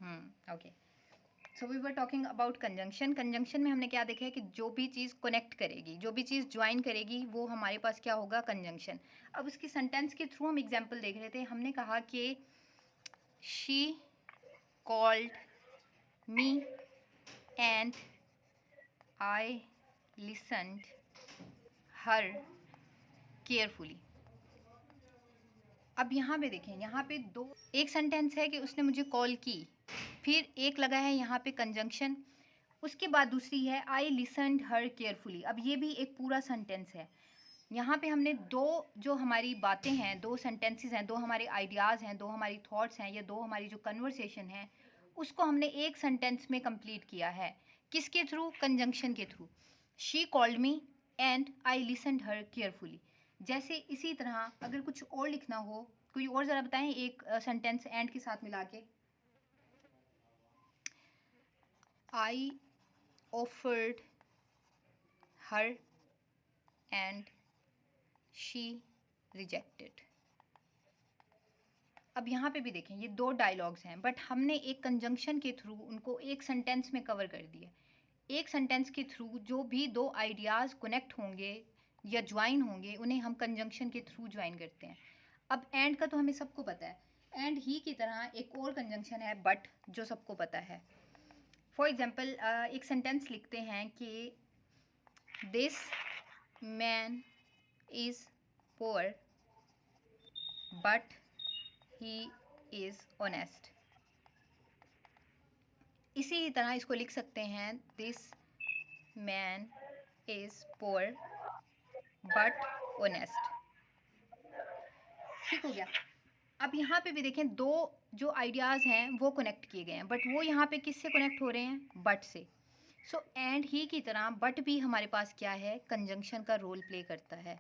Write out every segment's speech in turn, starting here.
Okay, so we were talking about conjunction. Conjunction में हमने क्या देखा है कि जो भी चीज़ कनेक्ट करेगी, जो भी चीज़ ज्वाइन करेगी, वो हमारे पास क्या होगा, कंजंक्शन। अब उसकी सेंटेंस के थ्रू हम एग्जांपल देख रहे थे। हमने कहा कि she called me and I listened her carefully. अब यहाँ पे देखें, यहाँ पे दो, एक सेंटेंस है कि उसने मुझे कॉल की, फिर एक लगा है यहाँ पे कंजंक्शन, उसके बाद दूसरी है आई लिसन्ड हर केयरफुली। अब ये भी एक पूरा सेंटेंस है। यहाँ पे हमने दो जो हमारी बातें हैं, दो सेंटेंसेस हैं, दो हमारे आइडियाज़ हैं, दो हमारी थॉट्स हैं, या दो हमारी जो कन्वर्सेशन है, उसको हमने एक सेंटेंस में कंप्लीट किया है। किसके थ्रू, कंजंक्शन के through. She called me and I listened her carefully. जैसे इसी तरह अगर कुछ और लिखना हो, कोई और ज़रा बताएं एक सेंटेंस एंड के साथ मिला के। I offered her and she rejected. अब यहाँ पे भी देखें, ये दो डायलॉग्स हैं, बट हमने एक कंजंक्शन के थ्रू उनको एक सेंटेंस में कवर कर दिया। एक सेंटेंस के थ्रू जो भी दो आइडियाज़ कनेक्ट होंगे या ज्वाइन होंगे, उन्हें हम कंजंक्शन के थ्रू ज्वाइन करते हैं। अब एंड का तो हमें सबको पता है। एंड ही की तरह एक और कंजंक्शन है बट, जो सबको पता है। फॉर एग्जाम्पल एक सेंटेंस लिखते हैं कि this man is poor but he is honest. इसी तरह इसको लिख सकते हैं, this man is poor but honest. ठीक हो गया। अब यहाँ पे भी देखें, दो जो आइडियाज़ हैं वो कनेक्ट किए गए हैं, बट वो यहाँ पे किससे कनेक्ट हो रहे हैं, बट से। सो एंड ही की तरह बट भी हमारे पास क्या है, कंजंक्शन का रोल प्ले करता है।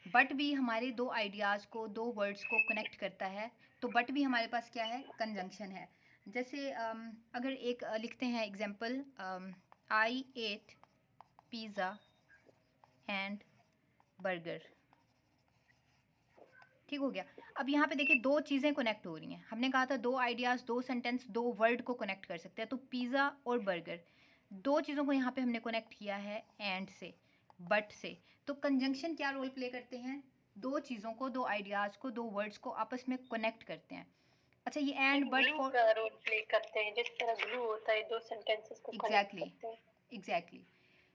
बट भी हमारे दो आइडियाज़ को, दो वर्ड्स को कनेक्ट करता है, तो बट भी हमारे पास क्या है, कंजंक्शन है। जैसे अगर एक लिखते हैं example, I ate pizza and burger. ठीक हो गया। अब यहाँ पे देखिए दो चीज़ें कनेक्ट हो रही हैं। हमने कहा था दो आइडियाज़, दो सेंटेंस, दो वर्ड को कनेक्ट कर सकते हैं, तो पिज़्ज़ा और बर्गर, दो चीज़ों को यहाँ पे हमने कनेक्ट किया है एंड से, बट से। तो कंजंक्शन क्या रोल प्ले करते हैं, दो चीज़ों को, दो आइडियाज़ को, दो वर्ड्स को आपस में कनेक्ट करते हैं। अच्छा, ये and but for role play करते हैं, जिस तरह ग्लू होता है, दो सेंटेंसेस को कनेक्ट करते हैं। एग्जैक्टली,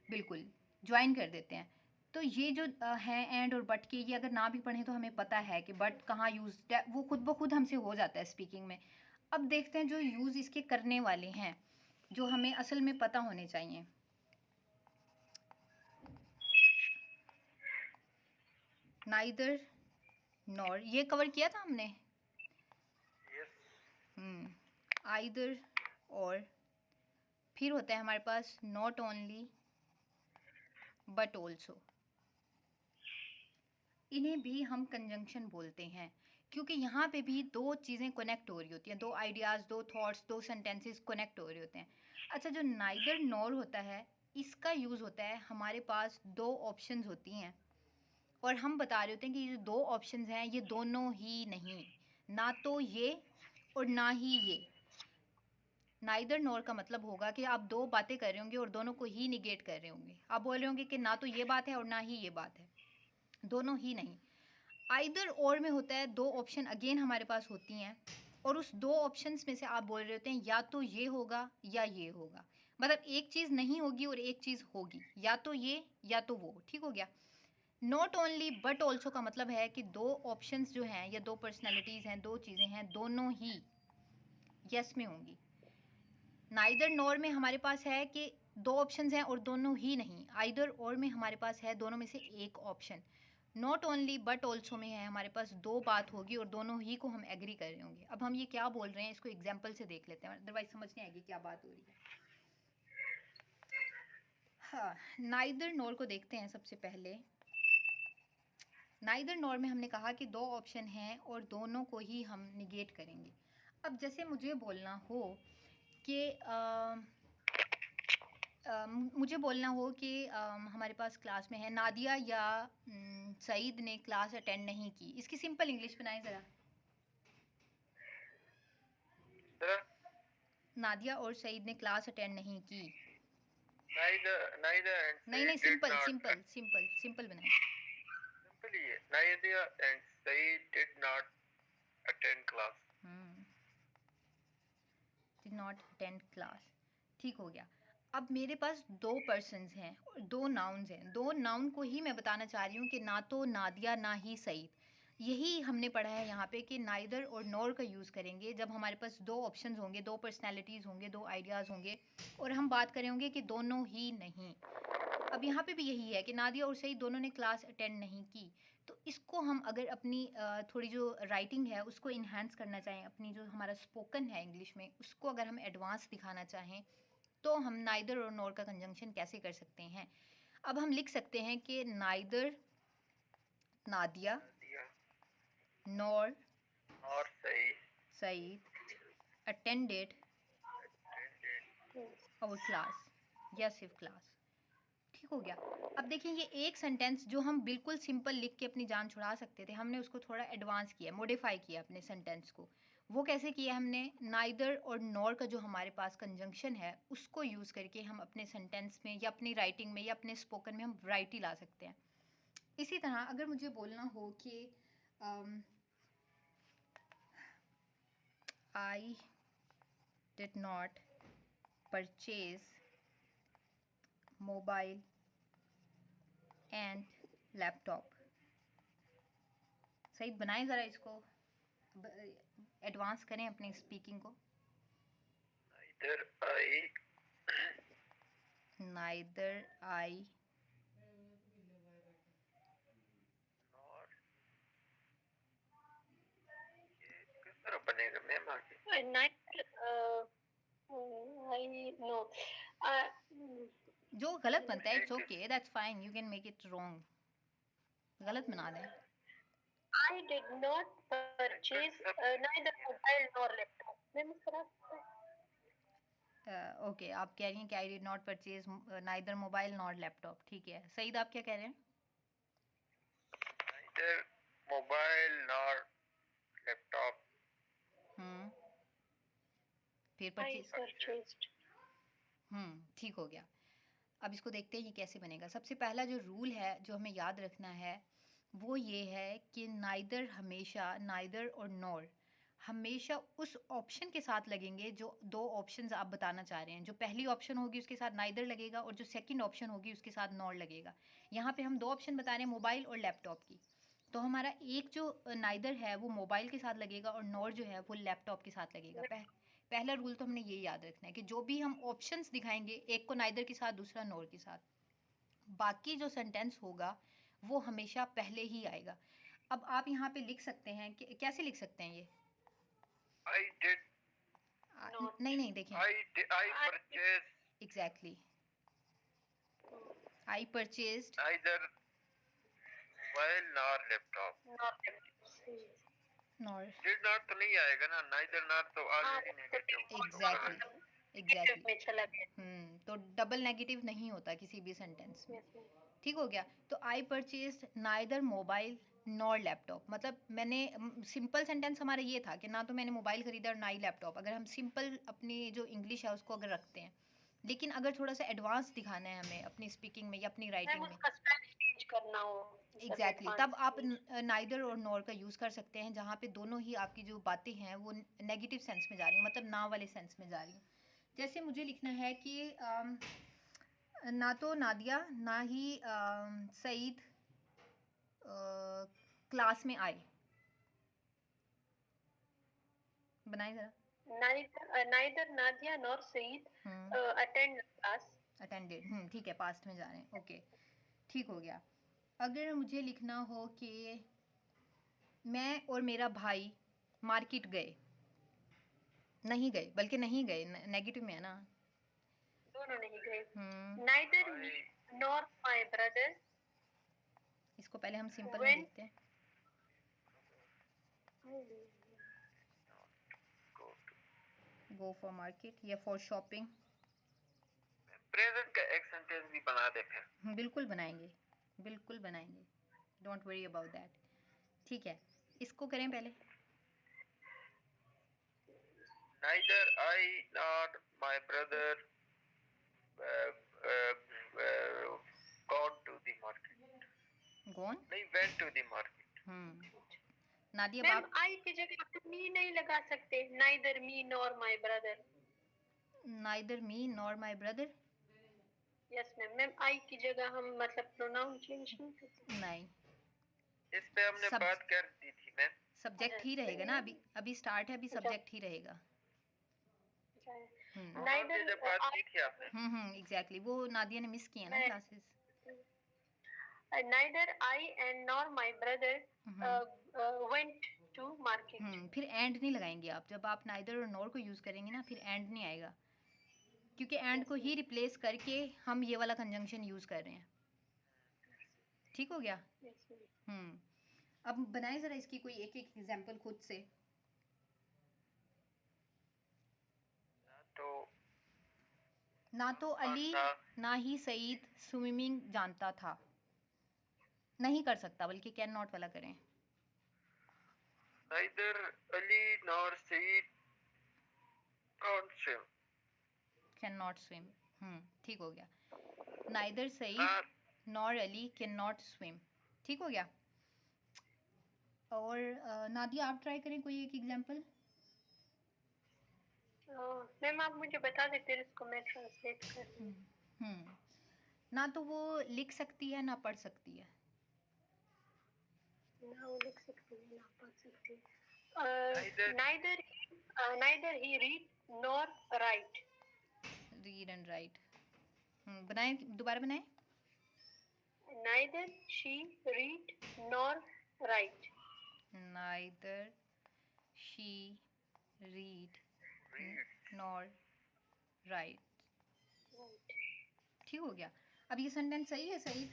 बिल्कुल, ज्वाइन कर देते हैं। तो ये जो है एंड और बट के, ये अगर ना भी पढ़ें तो हमें पता है कि बट कहाँ यूज, वो खुद ब खुद हमसे हो जाता है स्पीकिंग में। अब देखते हैं जो यूज़ इसके करने वाले हैं, जो हमें असल में पता होने चाहिए। नाइदर नॉर, ये कवर किया था हमने। आइदर और, फिर होता है हमारे पास नॉट ओनली बट ऑल्सो। इन्हें भी हम कंजंक्शन बोलते हैं, क्योंकि यहाँ पे भी दो चीज़ें कनेक्ट हो रही होती हैं, दो आइडियाज़, दो थॉट्स, दो सेंटेंसेस कनेक्ट हो रहे होते हैं। अच्छा, जो नाइदर नॉर होता है, इसका यूज़ होता है, हमारे पास दो ऑप्शंस होती हैं और हम बता रहे होते हैं कि ये जो दो ऑप्शंस हैं, ये दोनों ही नहीं, ना तो ये और ना ही ये। नाइदर नॉर का मतलब होगा कि आप दो बातें कर रहे होंगे और दोनों को ही निगेट कर रहे होंगे। आप बोल रहे होंगे कि ना तो ये बात है और ना ही ये बात है, दोनों ही नहीं। आइदर और में होता है दो ऑप्शन अगेन हमारे पास होती हैं, और उस दो ऑप्शंस में से आप बोल रहे होते हैं या तो ये होगा या ये होगा। मतलब एक चीज़ नहीं होगी और एक चीज़ होगी, या तो ये या तो वो। ठीक हो गया। नॉट ओनली बट ऑल्सो का मतलब है कि दो ऑप्शंस जो हैं, या दो पर्सनैलिटीज़ हैं, दो चीज़ें हैं, दोनों ही यस में होंगी। नाइदर नॉर में हमारे पास है कि दो ऑप्शंस हैं और दोनों ही नहीं। आइदर और में हमारे पास है दोनों में से एक option. Not only but also में है हमारे पास दो बात होगी और दोनों ही को हम एग्री कर रहे होंगे। अब हम ये क्या बोल रहे हैं, इसको एग्जाम्पल से देख लेते हैं, अदरवाइज समझ नहीं आएगी क्या बात हो रही है। हाँ, नाइदर नॉर को देखते हैं सबसे पहले। नाइदर नॉर में हमने कहा कि दो ऑप्शन हैं और दोनों को ही हम निगेट करेंगे। अब जैसे मुझे बोलना हो कि मुझे बोलना हो कि हमारे पास क्लास में है नादिया या सईद ने क्लास अटेंड नहीं की, इसकी सिंपल इंग्लिश बनाएं ज़रा। नादिया और सईद ने क्लास अटेंड नहीं की। Neither and नहीं नहीं, Said did simple not. Simple simple simple बनाए। Simple ही है. Neither and Said did not attend class. Did not attend class। ठीक हो गया। अब मेरे पास दो पर्सन्स हैं और दो नाउन्स हैं। दो नाउन को ही मैं बताना चाह रही हूँ कि ना तो नादिया ना ही सईद। यही हमने पढ़ा है यहाँ पे कि नाइदर और नॉर का यूज़ करेंगे जब हमारे पास दो ऑप्शंस होंगे, दो पर्सनैलिटीज़ होंगे, दो आइडियाज़ होंगे और हम बात करेंगे कि दोनों ही नहीं। अब यहाँ पे भी यही है कि नादिया और सईद दोनों ने क्लास अटेंड नहीं की। तो इसको हम अगर अपनी थोड़ी जो राइटिंग है उसको इन्हांस करना चाहें, अपनी जो हमारा स्पोकन है इंग्लिश में उसको अगर हम एडवांस दिखाना चाहें तो हम नाइदर और नॉर का कंजंक्शन कैसे कर सकते हैं। अब हम लिख सकते हैं कि neither Nadia nor Saeed attended our class या सिर्फ क्लास। ठीक हो गया। अब देखिए ये एक सेंटेंस जो हम बिल्कुल सिंपल लिख के अपनी जान छुड़ा सकते थे, हमने उसको थोड़ा एडवांस किया, मॉडिफाई किया अपने सेंटेंस को। वो कैसे किया हमने? नाइदर और नॉर का जो हमारे पास कंजंक्शन है उसको यूज़ करके हम अपने सेंटेंस में या अपनी राइटिंग में या अपने स्पोकन में हम वैरायटी ला सकते हैं। इसी तरह अगर मुझे बोलना हो कि I did not purchase mobile and laptop. सही बनाएं ज़रा इसको, एडवांस करें अपनी स्पीकिंग को। Neither I किस तरह बनेगा मैम आगे? No. जो गलत बनता है it's okay, that's fine, you can make it wrong. गलत बना दें। I did not purchase neither mobile nor laptop. Ma'am इस तरह ओके, आप कह रही हैं कि I did not purchase neither mobile nor laptop. ठीक है, सईद आप क्या कह रहे हैं? Neither mobile nor laptop. फिर I परचेज। purchased. ठीक हो गया। अब इसको देखते हैं ये कैसे बनेगा। सबसे पहला जो रूल है जो हमें याद रखना है वो ये है कि नाइदर हमेशा, नाइदर और नॉर हमेशा उस ऑप्शन के साथ लगेंगे जो दो ऑप्शंस आप बताना चाह रहे हैं। जो पहली ऑप्शन होगी उसके साथ नाइदर लगेगा और जो सेकंड ऑप्शन होगी उसके साथ नॉर लगेगा। यहाँ पे हम दो ऑप्शन बता रहे हैं, मोबाइल और लैपटॉप की। तो हमारा एक जो नाइदर है वो मोबाइल के साथ लगेगा और नॉर जो है वो लैपटॉप के साथ लगेगा। पहला रूल तो हमने ये याद रखना है कि जो भी हम ऑप्शंस दिखाएंगे, एक को नाइदर के साथ दूसरा नॉर के साथ, बाकी जो सेंटेंस होगा वो हमेशा पहले ही आएगा। अब आप यहाँ पे लिख सकते हैं कि कैसे लिख सकते हैं ये? I did नहीं नहीं, देखिए I purchased exactly I purchased neither mobile nor laptop. Nor. Did not तो नहीं आएगा ना, neither nor तो already negative. एग्जैक्टली में चला गया। तो डबल नेगेटिव नहीं होता किसी भी सेंटेंस में। ठीक हो गया। तो I purchased neither mobile nor laptop, मतलब मैंने सिंपल सेंटेंस हमारा ये था कि ना तो मैंने मोबाइल खरीदा और ना ही लैपटॉप। अगर हम सिंपल अपनी जो इंग्लिश है उसको अगर रखते हैं, लेकिन अगर थोड़ा सा एडवांस दिखाना है हमें अपनी स्पीकिंग में या अपनी राइटिंग में, चेंज करना हो एग्जैक्टली तब आप नाइदर और नॉर का यूज़ कर सकते हैं जहाँ पे दोनों ही आपकी जो बातें हैं वो नेगेटिव सेंस में जा रही हैं, मतलब ना वाले सेंस में जा रही हैं। जैसे मुझे लिखना है कि ना तो नादिया ना ही सईद क्लास में आए। बनाए ज़रा। neither Nadia nor Saeed attend class. Attended, ठीक है, पास्ट में जा रहे हैं। ओके, ठीक हो गया। अगर मुझे लिखना हो कि मैं और मेरा भाई मार्केट गए, नहीं गए, बल्कि नहीं गए नेगेटिव में है ना, दोनों नहीं गए। neither me nor my brother इसको पहले हम सिंपल में लिखते हैं। गो फॉर मार्केट या फॉर शॉपिंग। प्रेजेंट का एक सेंटेंस भी बना दे फिर। बिल्कुल बनाएंगे, बिल्कुल बनाएंगे, डोंट वरी अबाउट दैट। ठीक है, इसको करें पहले। neither I nor my brother uh, uh, gone to the market. Gone नहीं, went to the market. Nadia ma'am बाप आई की जगह आप मी नहीं लगा सकते, neither me nor my brother. Neither me nor my brother yes ma'am, ma'am आई की जगह हम मतलब प्रोनाउन चेंज नहीं कर सकते। नहीं, इस पे हमने सब बात कर दी थी मैम। सब्जेक्ट ही रहेगा ना, अभी अभी स्टार्ट है, अभी सब्जेक्ट ही रहेगा। नाइदर जब बात की थी आपने। एग्जैक्टली, वो नादिया ने मिस किया ना classes. neither I and nor my brother went to market। फिर एंड नहीं लगाएंगे आप, जब आप नाइदर और नॉर को यूज करेंगे ना फिर एंड नहीं आएगा, क्योंकि एंड को ही रिप्लेस करके हम ये वाला कंजंक्शन यूज कर रहे हैं। ठीक हो गया। अब बनाए जरा इसकी कोई एक एक एग्जांपल खुद से। ना तो अली ना ही सईद स्विमिंग जानता था, नहीं कर सकता, बल्कि कैन नॉट वाला करें। Neither Ali nor Said can't swim. Can not swim, ठीक हो गया। Neither Saeed nor Ali can not swim, ठीक हो गया। और नादिया आप ट्राई करें कोई एक एग्जांपल। मैम आप मुझे बता देते हैं, इसको मैं ट्रांसलेट कर दूं। ना तो वो लिख सकती है ना पढ़ सकती है। ना वो लिख सकती है ना पढ़ सकती है। neither he read nor write। Read and right, बनाएं, दोबारा बनाएं। neither she read nor write। neither she read nor write, ठीक हो गया। अब ये सेंटेंस सही है सही?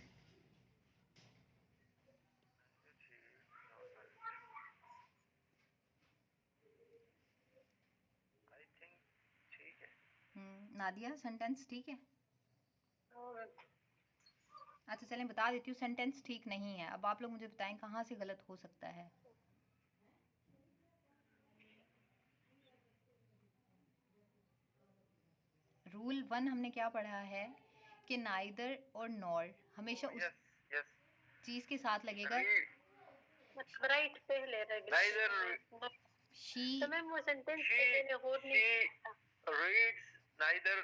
नादिया सेंटेंस ठीक है? अच्छा चलें बता देती हूँ, सेंटेंस ठीक नहीं है। अब आप लोग मुझे बताएं कहाँ से गलत हो सकता है। रूल 1 हमने क्या पढ़ा है कि नाइदर और नॉर हमेशा उस चीज के साथ लगेगा। राइट पहले रहेगा। शी तो मैम वो सेंटेंस पहले हो नहीं reads neither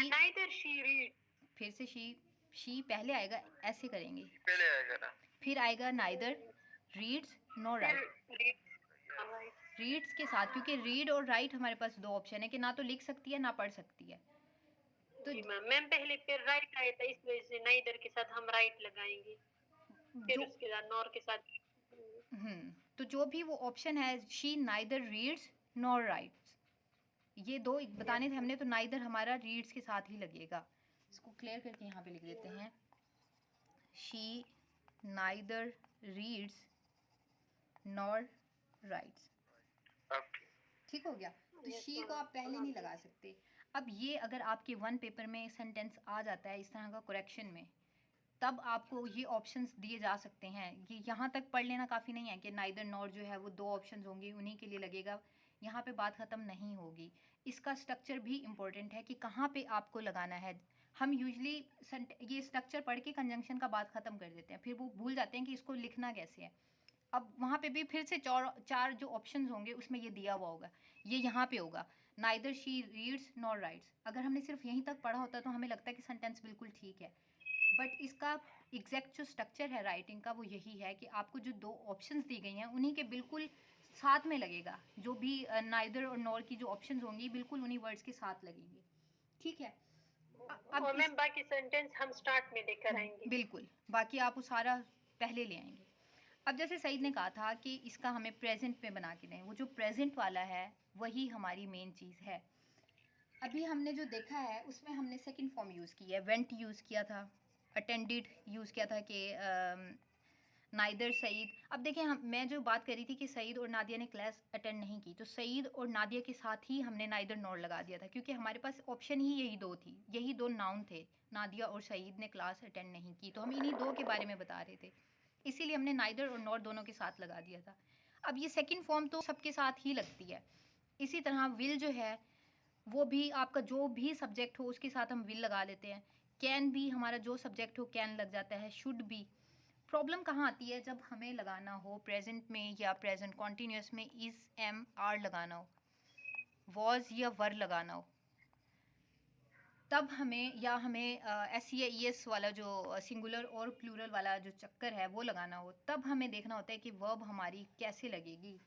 neither she read। फिर से शी पहले आएगा, ऐसे करेंगे, पहले आएगा ना, फिर आएगा neither reads nor right. Reads के साथ, क्योंकि रीड और राइट हमारे पास दो ऑप्शन है कि ना तो लिख सकती है ना पढ़ सकती है। तो मैम पहले फिर राइट आया था, इस वजह से नाइदर के साथ हम राइट लगाएंगे, फिर उसके बाद नॉर के साथ। तो जो भी वो ऑप्शन है, she neither reads nor rights, ये दो बताने थे हमने, तो नाइदर हमारा रीड्स के साथ ही लगेगा। इसको क्लियर करके यहाँ पे लिख देते हैं, she neither reads nor rights, ठीक हो गया। तो शी को आप पहले नहीं लगा सकते। अब ये अगर आपके 1 पेपर में सेंटेंस आ जाता है इस तरह का करेक्शन में, तब आपको ये ऑप्शंस दिए जा सकते हैं। ये यहाँ तक पढ़ लेना काफ़ी नहीं है कि नाइदर नॉर जो है वो 2 ऑप्शंस होंगे, उन्हीं के लिए लगेगा, यहाँ पे बात ख़त्म नहीं होगी। इसका स्ट्रक्चर भी इम्पोर्टेंट है कि कहाँ पे आपको लगाना है। हम यूजली ये स्ट्रक्चर पढ़ के कंजंक्शन का बात ख़त्म कर देते हैं, फिर वो भूल जाते हैं कि इसको लिखना कैसे है। अब वहाँ पे भी फिर से चार जो ऑप्शंस होंगे उसमें ये दिया हुआ होगा, ये यहाँ पे होगा neither she reads nor rights. अगर हमने सिर्फ यहीं तक पढ़ा होता तो हमें लगता है कि सेंटेंस बिल्कुल ठीक है, बट इसका एग्जैक्ट जो स्ट्रक्चर है राइटिंग का वो यही है कि आपको जो 2 ऑप्शंस दी गई हैं उन्हीं के बिल्कुल साथ में लगेगा। जो भी नाइदर और नॉर की जो ऑप्शंस होंगी बिल्कुल उन्हीं वर्ड्स के साथ लगेंगे, ठीक है। अब मैम बाकी सेंटेंस हम स्टार्ट में लेकर आएंगे, बिल्कुल, बाकी आप वो सारा पहले ले आएंगे। अब जैसे सईद ने कहा था कि इसका हमें प्रेजेंट में बना के दें, वो जो प्रेजेंट वाला है वही हमारी मेन चीज़ है। अभी हमने जो देखा है उसमें हमने सेकंड फॉर्म यूज़ की है, वेंट यूज़ किया था, अटेंडेड यूज़ किया था कि नाइदर सईद। अब देखें मैं जो बात कर रही थी कि सईद और नादिया ने क्लास अटेंड नहीं की, तो सईद और नादिया के साथ ही हमने नाइदर नॉर लगा दिया था, क्योंकि हमारे पास ऑप्शन ही यही 2 थी, यही 2 नाउन थे, नादिया और सईद ने क्लास अटेंड नहीं की, तो हम इन्हीं 2 के बारे में बता रहे थे, इसीलिए हमने नाइदर और नॉर दोनों के साथ लगा दिया था। अब ये सेकंड फॉर्म तो सबके साथ ही लगती है। इसी तरह विल जो है वो भी आपका जो भी सब्जेक्ट हो उसके साथ हम विल लगा लेते हैं। कैन भी हमारा जो सब्जेक्ट हो कैन लग जाता है। शुड भी। प्रॉब्लम कहाँ आती है जब हमें लगाना हो प्रेजेंट में या प्रेजेंट कॉन्टिन्यूस में इज एम आर लगाना हो, वॉज या वर लगाना हो, तब हमें या हमें एस या ई एस वाला जो सिंगुलर और प्लूरल वाला जो चक्कर है वो लगाना हो, तब हमें देखना होता है कि वर्ब हमारी कैसे लगेगी।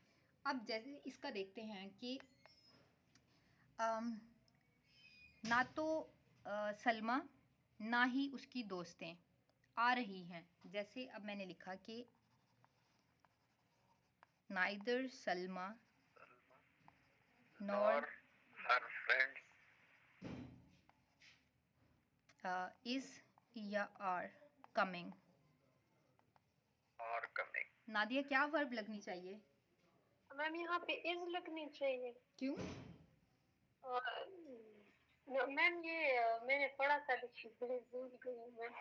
अब जैसे इसका देखते हैं कि अम, ना तो सलमा ना ही उसकी दोस्तें आ रही हैं। जैसे अब मैंने लिखा कि neither Salma nor nor her friends is या are coming. are coming. Nadia क्या वर्ब लगनी चाहिए? मैम यहाँ पे इज लगनी चाहिए। क्यों? मैम ये मैंने पढ़ा था लेकिन मैं भूल गई हूँ मैम।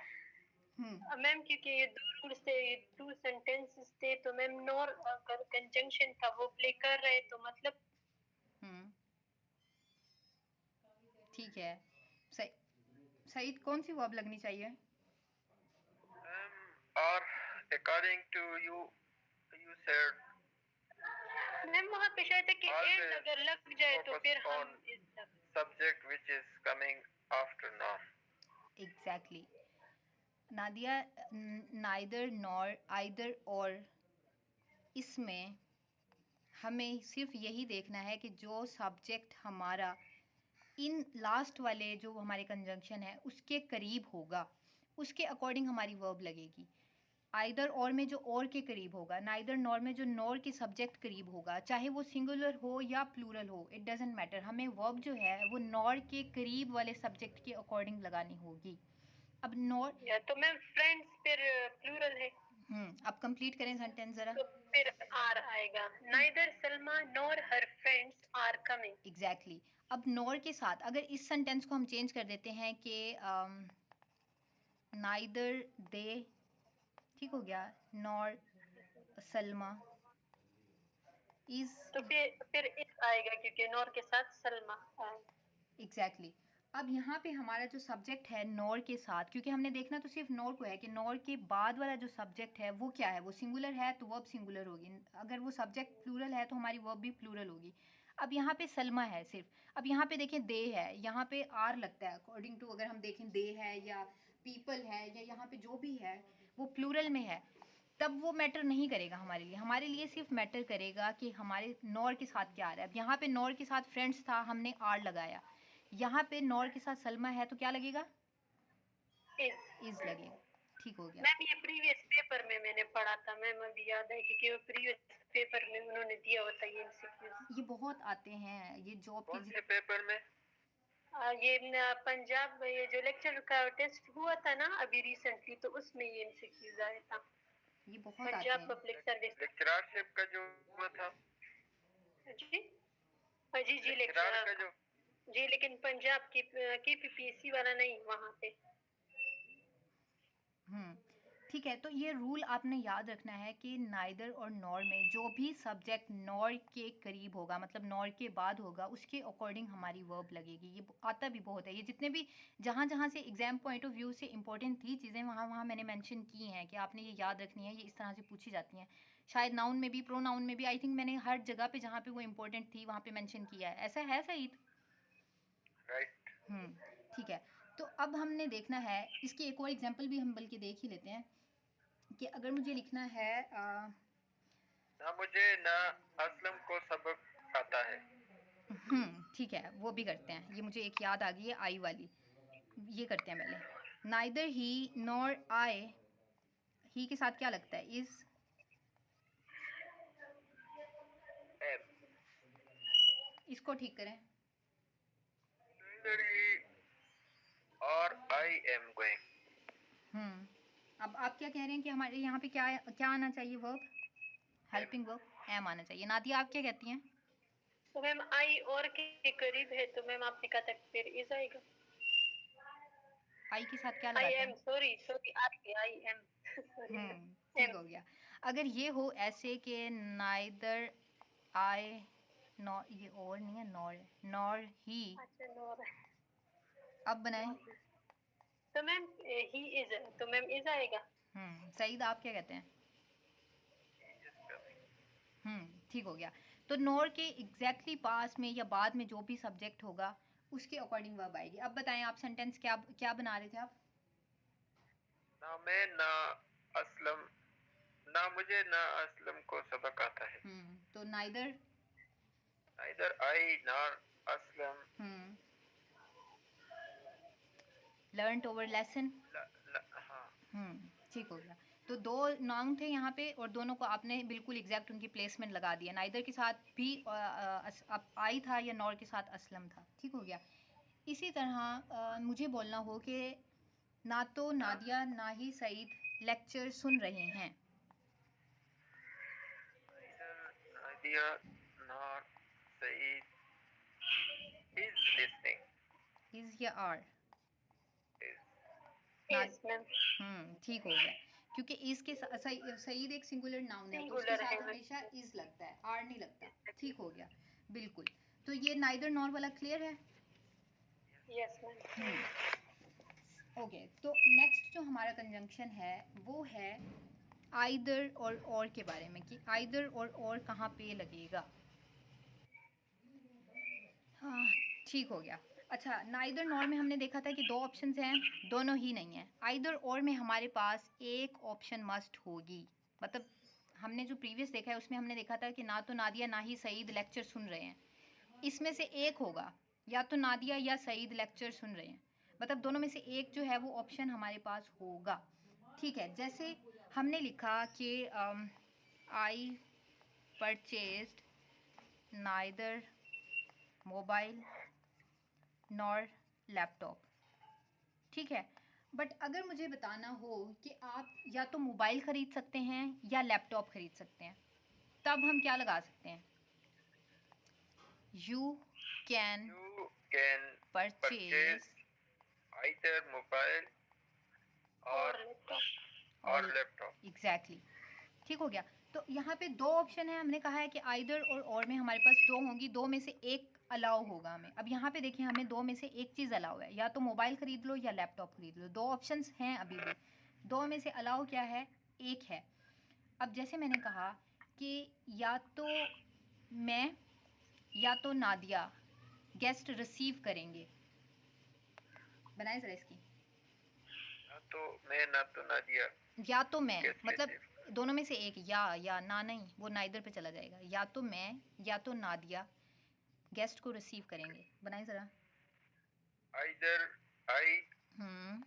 मैम क्योंकि ये दूर से टू सेंटेंसेस थे तो मैम नॉर अगर कंजंक्शन था वो प्ले कर रहे तो मतलब ठीक है। सईद कौन सी वर्ब लगनी चाहिए? Or according to you, you said ma'am वहाँ पे शायद है कि always एंड अगर लग जाए तो focus फिर हम on subject which is coming after noun. Exactly. Nadia neither nor either और इसमें हमें सिर्फ यही देखना है कि जो सब्जेक्ट हमारा इन लास्ट वाले जो हमारे कंजंक्शन है उसके करीब होगा उसके अकॉर्डिंग हमारी वर्ब लगेगी। आइदर और में जो और के करीब होगा, नाइदर नॉर में जो नॉर के सब्जेक्ट करीब होगा, चाहे वो सिंगुलर हो या प्लूरल हो, इट डजेंट मैटर, हमें वर्ब जो है वो नॉर के करीब वाले सब्जेक्ट के अकॉर्डिंग लगानी होगी। अब नॉर या तो मैम फ्रेंड्स फिर प्लूरल है अब कंप्लीट करें सेंटेंस जरा। तो फिर आर आएगा। Neither Salma nor her friends are coming. Exactly. अब नॉर के साथ अगर इस सेंटेंस को हम चेंज कर देते हैं कि नाइदर दे, ठीक हो गया, नॉर सलमा इज। तो फिर इस आएगा क्योंकि नॉर के साथ सलमा है। एग्जैक्टली। अब यहाँ पे हमारा जो सब्जेक्ट है नॉर के साथ, क्योंकि हमने देखना तो सिर्फ नॉर को है कि नॉर के बाद वाला जो सब्जेक्ट है वो क्या है, वो सिंगुलर है तो वर्ब सिंगुलर होगी, अगर वो सब्जेक्ट प्लूरल है तो हमारी वर्ब भी प्लूरल होगी। अब यहाँ पे सलमा है सिर्फ, अब यहाँ पे देखें दे है, यहाँ पे आर लगता है अकॉर्डिंग टू, अगर हम देखें दे है या पीपल है या यहाँ पे जो भी है वो प्लूरल में है, तब वो मैटर नहीं करेगा हमारे लिए सिर्फ मैटर करेगा कि हमारे नॉर के साथ क्या आ रहा है। अब यहाँ पे नॉर के साथ फ्रेंड्स था, हमने आर लगाया, यहाँ पे नॉर के साथ सलमा है तो क्या लगेगा? इज लगेगा। ठीक हो गया। मैम ये प्रीवियस पेपर में मैंने पढ़ा था मैम, अभी याद है क्योंकि वो प्रीवियस पेपर में उन्होंने दिया होता है ये एमसीक्यूज। ये बहुत आते हैं ये जॉब कौन के से पेपर में? ये पंजाब में ये जो लेक्चर का टेस्ट हुआ था ना अभी रिसेंटली, तो उसमें ये एमसीक्यूज आया था। ये बहुत आते पंजाब हैं। पब्लिक सर्विस लेक्चरशिप का जो हुआ था जी। जी जी लेक्चरर का जो जी, लेकिन पंजाब की पीपीएससी वाला नहीं वहाँ पे। ठीक है, तो ये रूल आपने याद रखना है कि नाइदर और नॉर में जो भी सब्जेक्ट नॉर के करीब होगा, मतलब नॉर के बाद होगा, उसके अकॉर्डिंग हमारी वर्ब लगेगी। ये आता भी बहुत है, ये जितने भी जहाँ जहाँ से एग्जाम पॉइंट ऑफ व्यू से इंपॉर्टेंट थी चीज़ें वहाँ वहाँ मैंने मेंशन की हैं कि आपने ये याद रखनी है, ये इस तरह से पूछी जाती हैं। शायद नाउन में भी, प्रोनाउन में भी, आई थिंक मैंने हर जगह पे जहाँ पे वो इंपॉर्टेंट थी वहाँ पे मेंशन किया है। ऐसा है सईद? राइट। ठीक है। तो अब हमने देखना है इसकी एक और एग्जांपल भी हम बल्कि देख ही लेते हैं कि अगर मुझे लिखना है ना मुझे ना असलम को सबक आता है। ठीक है, वो भी करते हैं। ये मुझे एक याद आ गई है आई वाली, ये करते हैं पहले। नाइदर ही नॉर आई, ही के साथ क्या लगता है? इज। एम। इसको ठीक करें। Neither he or I am going. अब आप क्या कह रहे हैं कि हमारे यहाँ पे क्या क्या आना चाहिए? वर्ब, हेल्पिंग वर्ब एम आना चाहिए। नादिया आप क्या कहती हैं? तो मैम आई और के करीब है तो मैम आपने कहा था फिर इज आएगा। आई के साथ क्या आई लगाते एम हैं? सॉरी आई एम ठीक हो गया। अगर ये हो ऐसे कि नाइदर आई नॉर, ये और नहीं है, नॉर है, नॉर ही। अच्छा नॉर। अब बनाएं। तो मैम ही इज, तो मैम इज आएगा। सईद आप क्या कहते हैं? ठीक हो गया। तो नॉर के एग्जैक्टली पास में या बाद में जो भी सब्जेक्ट होगा उसके अकॉर्डिंग वर्ब आएगी। अब बताएं आप सेंटेंस क्या क्या बना रहे थे आप? ना मैं ना असलम, ना मुझे ना असलम को सबक आता है। तो neither, neither I nor Aslam learned over lesson. हाँ। ठीक हो गया। तो दो नाउन थे यहाँ पे और दोनों को आपने बिल्कुल एग्जैक्ट उनकी प्लेसमेंट लगा दिया। नाइदर के साथ भी आई था या नॉर के साथ असलम था। ठीक हो गया। इसी तरह मुझे बोलना हो कि ना तो नादिया ना ही सईद लेक्चर सुन रहे हैं। Neither Nadia nor Saeed is listening. Is या आर? Is is ma'am. ठीक हो गया। क्योंकि इस के सईद एक सिंगुलर नाउन है तो उसके सिंगुलर साथ है। हमेशा इज लगता है, आर नहीं लगता। ठीक हो गया, बिल्कुल। तो ये नाइदर नॉर वाला क्लियर है? Yes ma'am. ओके, तो नेक्स्ट जो हमारा कंजंक्शन है वो है आइदर और के बारे में, कि आइदर और कहाँ पे लगेगा। हाँ, ठीक हो गया। अच्छा, नाइदर नॉर में हमने देखा था कि दो ऑप्शंस हैं, दोनों ही नहीं है। आइदर और में हमारे पास एक ऑप्शन मस्ट होगी। मतलब हमने जो प्रीवियस देखा है उसमें हमने देखा था कि ना तो नादिया ना ही सईद लेक्चर सुन रहे हैं। इसमें से एक होगा, या तो नादिया या सईद लेक्चर सुन रहे हैं। मतलब दोनों में से एक जो है वो ऑप्शन हमारे पास होगा। ठीक है, जैसे हमने लिखा कि I purchased neither mobile nor laptop. ठीक है, बट अगर मुझे बताना हो कि आप या तो मोबाइल ख़रीद सकते हैं या लैपटॉप ख़रीद सकते हैं, तब हम क्या लगा सकते हैं? You can you can purchase purchase either mobile और or laptop. or laptop. Exactly. ठीक हो गया। तो यहाँ पे दो ऑप्शन है, हमने कहा है कि आइदर और में हमारे पास दो होंगी, दो में से एक अलाउ होगा हमें। अब यहाँ पे देखिए, हमें दो में से एक चीज़ अलाउ है, या तो मोबाइल खरीद लो या लैपटॉप खरीद लो। दो ऑप्शंस हैं अभी भी, दो में से अलाउ क्या है? एक है। अब जैसे मैंने कहा कि या तो मैं या तो नादिया गेस्ट रिसीव करेंगे। बनाए ज़रा इसकी। ना तो मैं ना तो नादिया या तो मैं, guest मतलब receive. दोनों में से एक, या ना नहीं, वो नाइदर पे चला जाएगा। या तो मैं या तो नादिया गेस्ट को रिसीव करेंगे। बनाए ज़रा। Either I hmm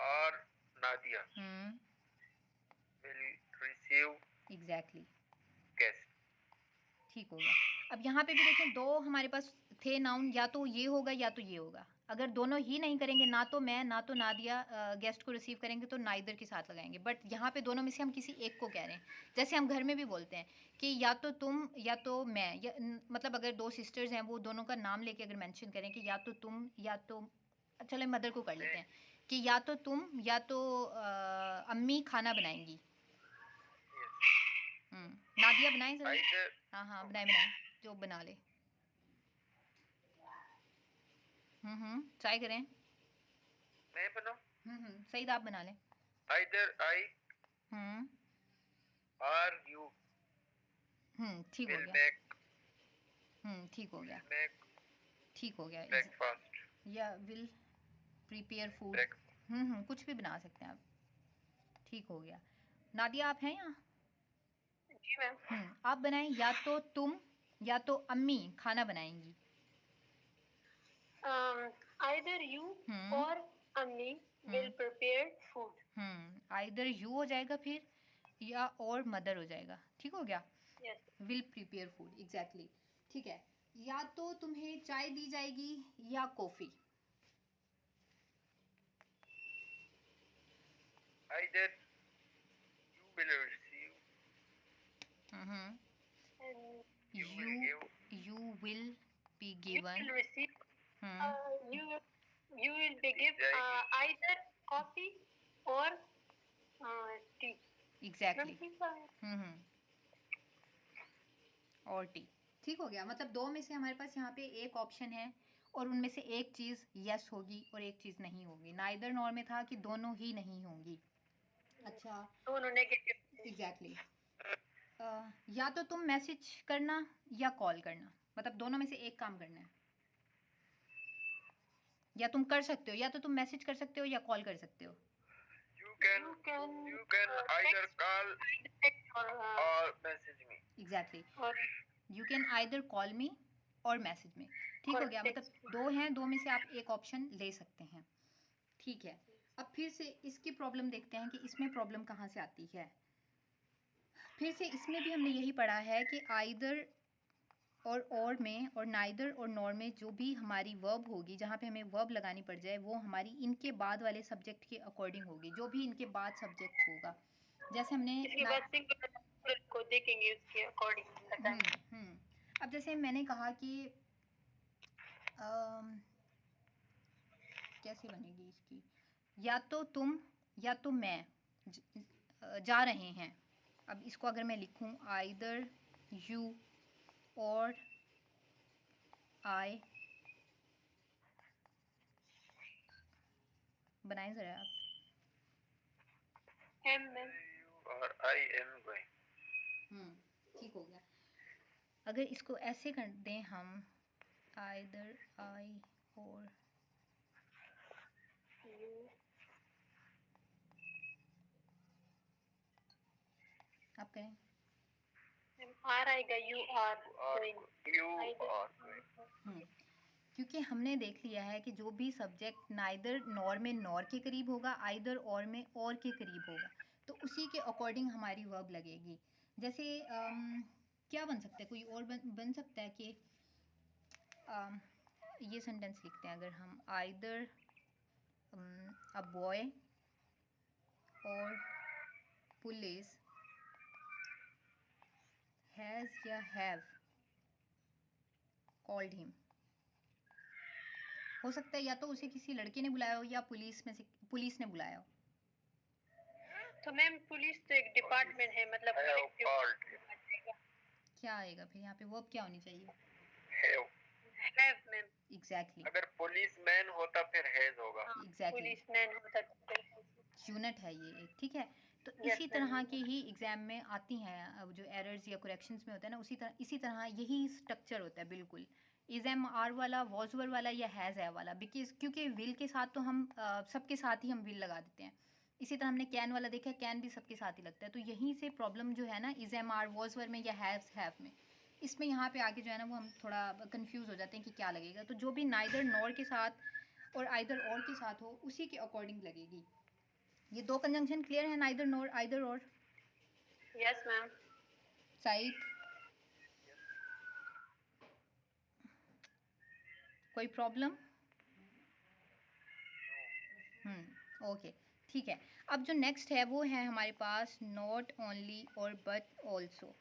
or Nadia hmm will receive exactly. guest. ठीक हो गया। अब यहाँ पे भी देखें, दो हमारे पास थे नाउन, या तो ये होगा या तो ये होगा। अगर दोनों ही नहीं करेंगे, ना तो मैं ना तो नादिया गेस्ट को रिसीव करेंगे, तो नाइदर के साथ लगाएंगे। बट यहाँ पे दोनों में से हम किसी एक को कह रहे हैं। जैसे हम घर में भी बोलते हैं कि या तो तुम या तो मैं, मतलब अगर दो सिस्टर्स हैं, वो दोनों का नाम लेके अगर मेंशन करें कि या तो तुम या तो, चलो मदर को कर लेते हैं, कि या तो तुम या तो अम्मी खाना बनाएंगी। नादिया बनाए जरा। Either हाँ हाँ, बनाए बनाए, जो बना ले। ट्राई करें। मैं बनाऊं? सईद आप बना लें। Either I hmm or you ठीक हो will गया। make ठीक हो गया। will make ठीक हो गया। breakfast. या विल प्रिपेयर फूड। Breakfast. कुछ भी बना सकते हैं आप। ठीक हो गया। नादिया आप हैं यहाँ? जी मैम। आप बनाएं, या तो तुम या तो अम्मी खाना बनाएंगी। आइदर यू हम्म और अम्मी will prepare food. Either you हो जाएगा फिर, या और मदर हो जाएगा। ठीक हो गया। Yes. Will prepare food, exactly. ठीक है। या तो तुम्हें चाय दी जाएगी या coffee. Either you will receive, And you you will give, you will be you given. will receive. You will be give जाएगी. either coffee or tea. Exactly और टी। ठीक हो गया, मतलब दो में से हमारे पास यहाँ पे एक ऑप्शन है और उनमें से एक चीज़ यस होगी और एक चीज़ नहीं होगी। नाइदर नॉर में था कि दोनों ही नहीं होंगी। अच्छा, दोनों नेगेटिव। एग्जैक्टली या तो तुम मैसेज करना या कॉल करना, मतलब दोनों में से एक काम करना है। या तुम कर सकते हो, या तो तुम मैसेज कर सकते हो या कॉल कर सकते हो। You can either call or message me. Exactly, you can either call मी और मैसेज में। ठीक हो गया, मतलब दो हैं, दो में से आप एक ऑप्शन ले सकते हैं। ठीक है, अब फिर से इसकी प्रॉब्लम देखते हैं कि इसमें प्रॉब्लम कहाँ से आती है। फिर से इसमें भी हमने यही पढ़ा है कि आइदर और में और नाइदर और नॉर में जो भी हमारी वर्ब होगी, जहाँ पे हमें वर्ब लगानी पड़ जाए, वो हमारी इनके बाद वाले सब्जेक्ट के अकॉर्डिंग होगी। जो भी इनके बाद सब्जेक्ट होगा, जैसे हमने इसके बाद सिंगुलर को देखेंगे उसके अकॉर्डिंग। अब जैसे मैंने कहा कि कैसे बनेगी इसकी, या तो तुम या तो मैं जा रहे हैं। अब इसको अगर मैं लिखूं आइदर यू और आई, बनाएं जरा आप। और आई एम गोइंग। ठीक हो गया। अगर इसको ऐसे कर दें हम, आइदर आई और आप करें। आर आएगा, यू आर गोइंग। क्योंकि हमने देख लिया है कि जो भी सब्जेक्ट नाइदर नॉर में नॉर के करीब होगा, आइदर और में और के करीब होगा, तो उसी के अकॉर्डिंग हमारी वर्ब लगेगी। जैसे क्या बन सकता है, कोई और बन सकता है कि ये सेंटेंस लिखते हैं अगर हम, आइदर अ बॉय और पुलिस हैज़ या हैव कॉल्ड हिम। हो सकता है या तो उसे किसी लड़के ने बुलाया हो या पुलिस ने बुलाया हो। तो मैम पुलिस तो एक डिपार्टमेंट है, मतलब क्या आएगा फिर यहाँ पे, वर्ब क्या होनी चाहिए? Have ma'am. एग्जैक्टली, अगर पुलिसमैन होता फिर हैज होगा। एग्जैक्टली, पुलिसमैन होता तो यूनिट है ये एक। ठीक है, तो Yes, इसी तरह की ही एग्जाम में आती हैं, अब जो एरर्स या करेक्शंस में होता है ना, इसी तरह यही स्ट्रक्चर होता है बिल्कुल। इज एम आर वाला, वॉज वर वाला या हैज़ है वाला, बिकॉज क्योंकि विल के साथ तो हम सबके साथ ही हम विल लगा देते हैं। इसी तरह हमने कैन वाला देखा है, कैन भी सबके साथ ही लगता है। तो यहीं से प्रॉब्लम जो है ना, is am are was were में या हैव में, इसमें यहाँ पे आके जो है ना वो हम थोड़ा कंफ्यूज हो जाते हैं कि क्या लगेगा। तो जो भी नाइदर नॉर के साथ और आइदर और के साथ हो, उसी के अकॉर्डिंग लगेगी। ये दो कंजंक्शन क्लियर है, नाइदर नॉर आइदर और? Yes ma'am. साइड कोई प्रॉब्लम? ओके, ठीक है। अब जो नेक्स्ट है वो है हमारे पास नॉट ओनली और बट ऑल्सो।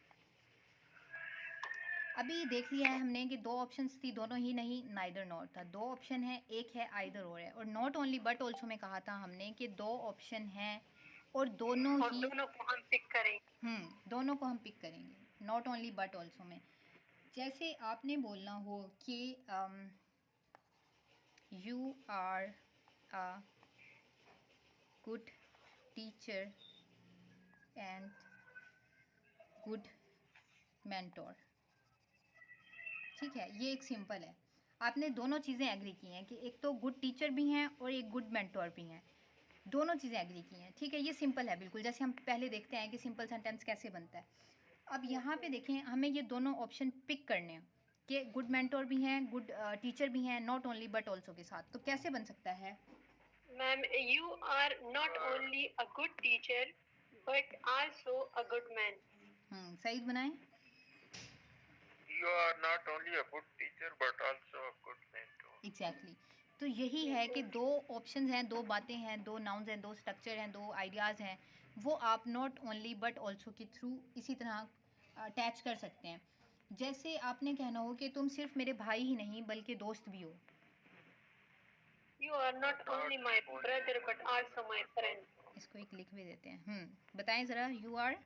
अभी देख लिया है हमने कि दो ऑप्शंस थी, दोनों ही नहीं, नाइदर नॉर था। दो ऑप्शन है, एक है आइदर और है। और नॉट ओनली बट ऑल्सो में कहा था हमने कि दो ऑप्शन हैं और दोनों को हम पिक करेंगे। दोनों को हम पिक करेंगे नॉट ओनली बट ऑल्सो में। जैसे आपने बोलना हो कि you are a good teacher and good mentor. ठीक है, ये एक सिंपल है। आपने दोनों चीज़ें एग्री की हैं कि एक तो गुड टीचर भी हैं और एक गुड मेंटोर भी हैं, दोनों चीज़ें एग्री की हैं। ठीक है, ये सिंपल है बिल्कुल, जैसे हम पहले देखते हैं कि सिंपल सेंटेंस कैसे बनता है। अब यहाँ पे देखें, हमें ये दोनों ऑप्शन पिक करने हैं कि गुड मेंटोर भी हैं, गुड टीचर भी हैं, नॉट ओनली बट ऑल्सो के साथ। तो कैसे बन सकता है? Ma'am, you are not only a good teacher but also a good man. सही बनाएं। You are not only a good teacher but also a good mentor. Exactly, तो यही है कि दो ऑप्शंस हैं, दो बातें हैं, दो नाउन्स हैं, दो स्ट्रक्चर हैं, दो आइडियाज़ हैं, वो आप नॉट ओनली बट ऑल्सो के थ्रू इसी तरह अटैच कर सकते हैं। जैसे आपने कहना हो कि तुम सिर्फ मेरे भाई ही नहीं बल्कि दोस्त भी हो। You are not only my brother but also my friend. इसको एक लिख भी देते हैं। बताएं ज़रा। You are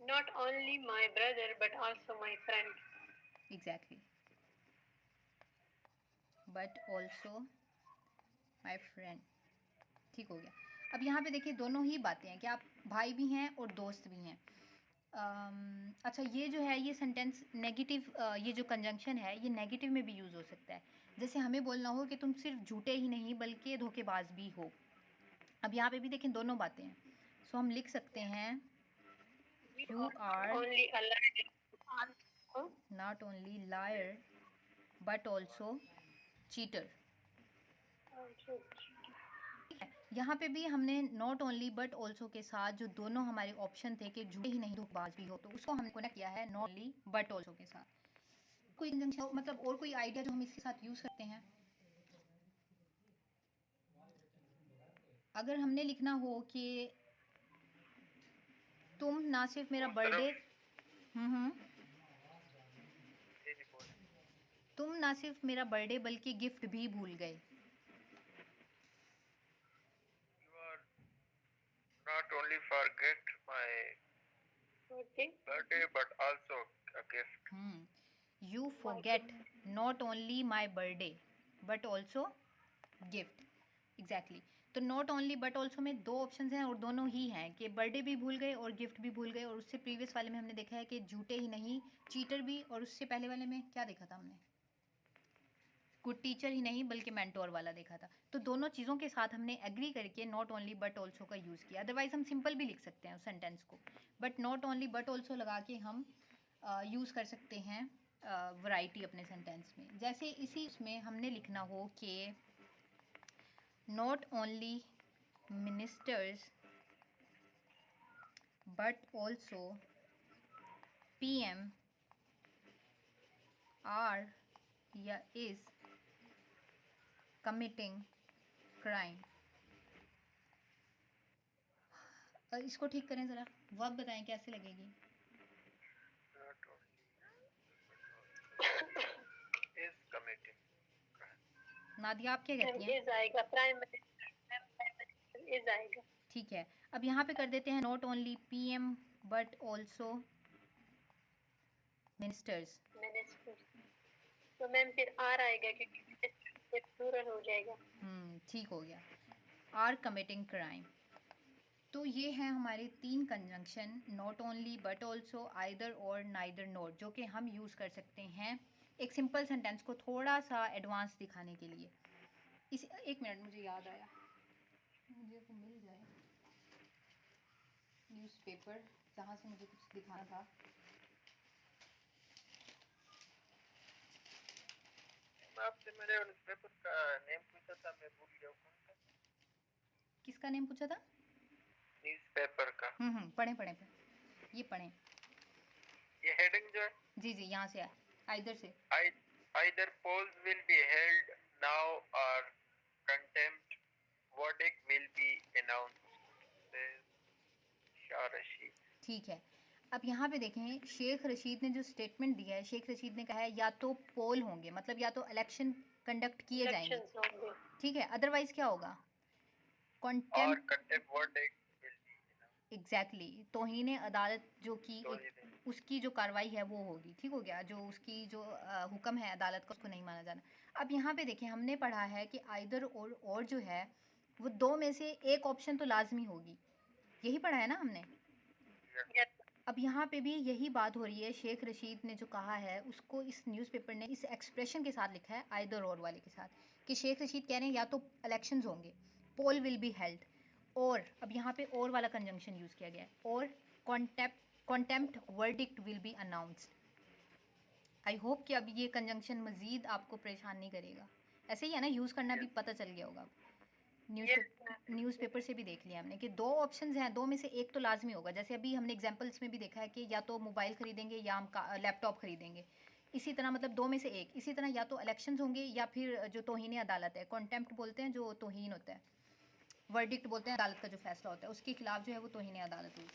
not only my brother but also my friend. Exactly, but also my friend. ठीक हो गया। अब यहाँ पे देखिए दोनों ही बातें हैं कि आप भाई भी हैं और दोस्त भी हैं। अच्छा, ये जो है ये सेंटेंस नेगेटिव, ये जो कंजंक्शन है ये नेगेटिव में भी यूज़ हो सकता है। जैसे हमें बोलना हो कि तुम सिर्फ झूठे ही नहीं बल्कि धोखेबाज भी हो। अब यहाँ पे भी देखें दोनों बातें हैं। सो हम लिख सकते हैं you are not only liar but also cheater. यहाँ पे भी हमने नॉट ओनली बट ऑल्सो के साथ जो दोनों हमारे ऑप्शन थे कि झूठे ही नहीं धोखेबाज भी हो, तो उसको हमने कनेक्ट किया है नॉट ओनली बट ऑल्सो के साथ। कोई कंजंक्शन मतलब और कोई आइडिया जो हम इसके साथ यूज करते हैं? अगर हमने लिखना हो कि तुम ना सिर्फ मेरा बर्थडे तुम ना सिर्फ मेरा बर्थडे बल्कि गिफ्ट भी भूल गए। Not only forget my birthday but also a gift. You forget not only my birthday but also gift. Exactly. तो नॉट ओनली बट ऑल्सो में दो ऑप्शन हैं और दोनों ही हैं कि बर्थडे भी भूल गए और गिफ्ट भी भूल गए। और उससे प्रीवियस वाले में हमने देखा है कि झूठे ही नहीं चीटर भी, और उससे पहले वाले में क्या देखा था हमने? गुड टीचर ही नहीं बल्कि मेंटोर वाला देखा था। तो दोनों चीज़ों के साथ हमने एग्री करके नॉट ओनली बट ऑल्सो का यूज़ किया। अदरवाइज हम सिंपल भी लिख सकते हैं उस सेंटेंस को, but not only but also लगा के हम यूज़ कर सकते हैं वैरायटी अपने सेंटेंस में। जैसे इसी इसमें हमने लिखना हो कि not only ministers but also PM are या is committing crime। इसको ठीक करें ज़रा, वर्ब बताएं कैसे लगेगी? Not only is committing crime. Nadia आप क्या कहती हैं? इज आएगा, प्राइम इज आएगा। ठीक है, अब यहाँ पे कर देते हैं not only PM but also ministers. तो मैम फिर आर आएगा क्योंकि प्लूरल हो जाएगा। ठीक हो गया, आर कमिटिंग क्राइम। तो ये हैं हमारे 3 conjunction, not only but also, either और, नाइदर नॉट, जो कि हम यूज़ कर सकते हैं एक सिंपल सेंटेंस को थोड़ा सा एडवांस दिखाने के लिए। इस एक मिनट, मुझे याद आया, मुझे तो मिल जाए न्यूज़पेपर जहाँ से मुझे कुछ दिखाना था। आपसे मेरे न्यूज़पेपर का नेम पूछा था, मैं भूल गया कौन सा। किसका नेम पूछा था? न्यूज़पेपर का। पढ़ें पढ़ें, ये पढ़ें। ये हेडिंग जो है, जी जी, यहाँ से है, आइदर से। Either polls will be held now or contempt verdict will be announced, says Shah Rashid. ठीक है, अब यहाँ पे देखें शेख रशीद ने जो स्टेटमेंट दिया है, शेख रशीद ने कहा है या तो पोल होंगे, मतलब या तो इलेक्शन कंडक्ट किए जाएंगे, ठीक है, अदरवाइज क्या होगा? Contempt verdict will be announced. Exactly, तौहीन अदालत जो की एक उसकी जो कार्रवाई है वो होगी। ठीक हो गया, जो उसकी जो हुक्म है अदालत का उसको नहीं माना जाना। अब यहाँ पे देखें हमने पढ़ा है कि आइदर और जो है वो दो में से एक ऑप्शन तो लाजमी होगी, यही पढ़ा है ना हमने। अब यहाँ पे भी यही बात हो रही है, शेख रशीद ने जो कहा है उसको इस न्यूज़पेपर ने इस एक्सप्रेशन के साथ लिखा है, आइदर और वाले के साथ, कि शेख रशीद कह रहे हैं या तो इलेक्शंस होंगे, पोल विल बी हेल्ड, और अब यहाँ पे और वाला कंजंक्शन यूज़ किया गया है, और contempt verdict will B announced. I hope कि अब ये कंजंक्शन मज़ीद आपको परेशान नहीं करेगा। ऐसे ही है ना, यूज़ करना भी पता चल गया होगा। न्यूज़पेपर से भी देख लिया हमने कि दो ऑप्शंस हैं, दो में से एक तो लाजमी होगा। जैसे अभी हमने एग्जांपल्स में भी देखा है कि या तो मोबाइल ख़रीदेंगे या हम लैपटॉप ख़रीदेंगे, इसी तरह मतलब दो में से एक। इसी तरह या तो इलेक्शंस होंगे या फिर जो तौहीन अदालत है, कॉन्टेम्प्ट बोलते हैं जो तौहीन होता है, वर्डिक्ट बोलते हैं अदालत का जो फैसला होता है, उसके खिलाफ जो है वो तौहीन अदालत होगी।